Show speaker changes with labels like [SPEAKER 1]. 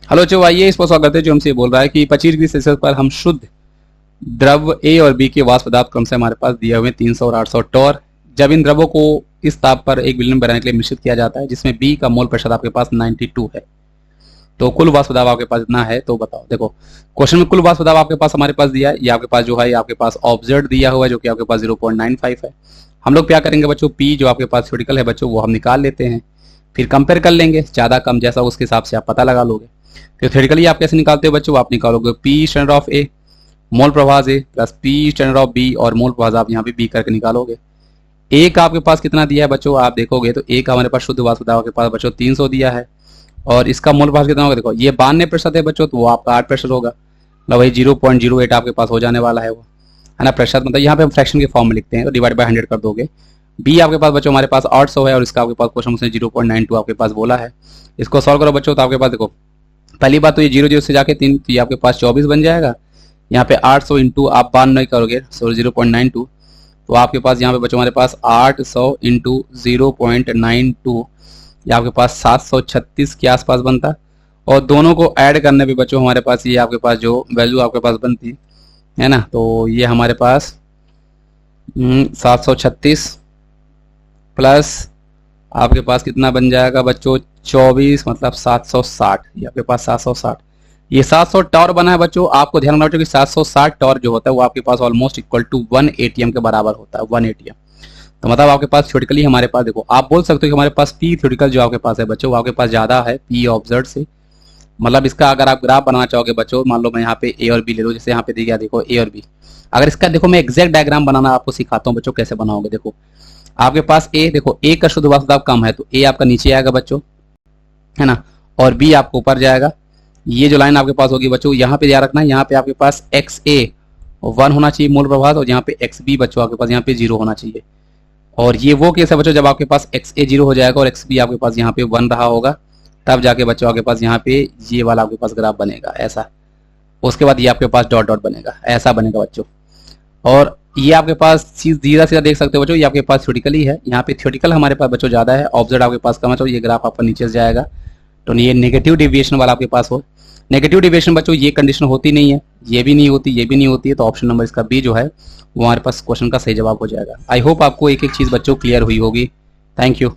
[SPEAKER 1] Hello जो आइए इस पर स्वागत है। जो हमसे बोल रहा है कि 25 डिग्री सेल्सियस पर हम शुद्ध द्रव ए और बी के वाष्प दाब क्रम से हमारे पास दिए हुए 300 और 800 टॉर। जब इन द्रवों को इस ताप पर एक विलयन बनाने के लिए मिश्रित किया जाता है जिसमें बी का मोल प्रतिशत आपके पास 92 है, तो कुल वाष्प दाब आपके पास इतना है। तो बताओ, देखो क्वेश्चन में कुल वाष्प दाब आपके पास हमारे पास दिया है, ये आपके पास जो है आपके पास ऑब्जर्व दिया हुआ है जो कि आपके पास 0.95 है। हम लोग क्या करेंगे बच्चों, पी जो आपके पास थ्योरेटिकल है बच्चों वो हम निकाल लेते हैं, फिर कंपेयर कर लेंगे, ज्यादा कम जैसा उसके हिसाब से आप पता लगा लोगे। तो थ्योरेटिकली आप कैसे निकालते हो बच्चों, आप निकालोगे P standard of A mole प्रभाव A plus P standard of B और मोल प्रभाव आप यहाँ पे बी करके निकालोगे। ए का आपके पास कितना दिया है बच्चों, आप देखोगे तो ए का हमारे पास शुद्ध वाष्प दाब के पास बच्चों 300 दिया है और इसका मोल प्रभाव कितना होगा, देखो ये 92% है बच्चों, तो वो आपका 8% होगा, मतलब वही 0.08 आपके पास हो जाने वाला है वो, है ना। प्रतिशत मतलब यहाँ पे हम फ्रैक्शन के फॉर्म में लिखते हैं तो डिवाइड बाय 100 कर दोगे। बी आपके पास बच्चों हमारे पास 800 है और इसका आपके पास क्वेश्चन उसने 0.92 आपके पास बोला है। इसको सॉल्व करो बच्चों तो आपके पास देखो पहली बात तो ये 0 0 से जाके 3 तो ये आपके पास 24 बन जाएगा। यहाँ पे 800 इंटू आप 92 करोगे, सॉरी 0.92, तो आपके पास यहाँ पे बच्चों हमारे पास 800 इंटू 0.92 ये आपके पास 736 के आसपास बनता। और दोनों को ऐड करने पे बच्चों हमारे पास ये आपके पास जो वैल्यू आपके पास बनती है ना, तो ये हमारे पास 736 प्लस आपके पास कितना बन जाएगा बच्चों 24, मतलब 760, ये आपके पास 760, ये 700 टॉर बना है बच्चों। आपको ध्यान रखना चाहिए कि 760 टॉर जो होता है वो आपके पास ऑलमोस्ट इक्वल टू 1 एटीएम के बराबर होता है, 1 एटीएम। तो मतलब आपके पास थ्योरेटिकली हमारे पास देखो आप बोल सकते हो कि हमारे पास पी थ्योरेटिकल जो आपके पास है बच्चों वो आपके पास ज्यादा है पी ऑब्जर्व से। मतलब इसका अगर आप ग्राफ बनाना चाहोगे बच्चों, मान लो मैं यहाँ पे ए और बी ले लो, जैसे यहाँ पे दिया देखो ए और बी, अगर इसका देखो मैं एग्जैक्ट डायग्राम बनाना आपको सिखाता हूँ बच्चों कैसे बनाओगे। देखो आपके पास ए, देखो ए का शुद्ध वाष्प दाब कम है तो ए आपका नीचे आएगा बच्चों, है ना, और बी आपको ऊपर जाएगा। ये जो लाइन आपके पास होगी बच्चों यहाँ पे ध्यान रखना है, यहाँ पे आपके पास एक्स ए 1 होना चाहिए मोल प्रभाव और यहाँ पे एक्स बी बच्चों आपके पास यहाँ पे 0 होना चाहिए। और ये वो केस है बच्चों जब आपके पास एक्स ए 0 हो जाएगा और एक्स बी आपके पास यहाँ पे 1 रहा होगा, तब जाके बच्चों आपके पास यहाँ पे ये वाला आपके पास ग्राफ बनेगा ऐसा। उसके बाद ये आपके पास डॉट डॉट बनेगा, ऐसा बनेगा बच्चों। और ये आपके पास सीधा सीधा देख सकते हो बच्चों, ये आपके पास थ्योरेटिकली है, यहाँ पे थ्योरेटिकल हमारे पास बच्चों ज्यादा है, ऑब्जर्व आपके पास कम है, तो ये ग्राफ आपका नीचे से जाएगा। तो ये नेगेटिव डेविएशन वाला आपके पास हो, नेगेटिव डेविएशन बच्चों ये कंडीशन होती नहीं है, ये भी नहीं होती, ये भी नहीं होती है, तो ऑप्शन नंबर इसका बी जो है वो हमारे पास क्वेश्चन का सही जवाब हो जाएगा। आई होप आपको एक एक चीज बच्चों क्लियर हुई होगी। Thank you.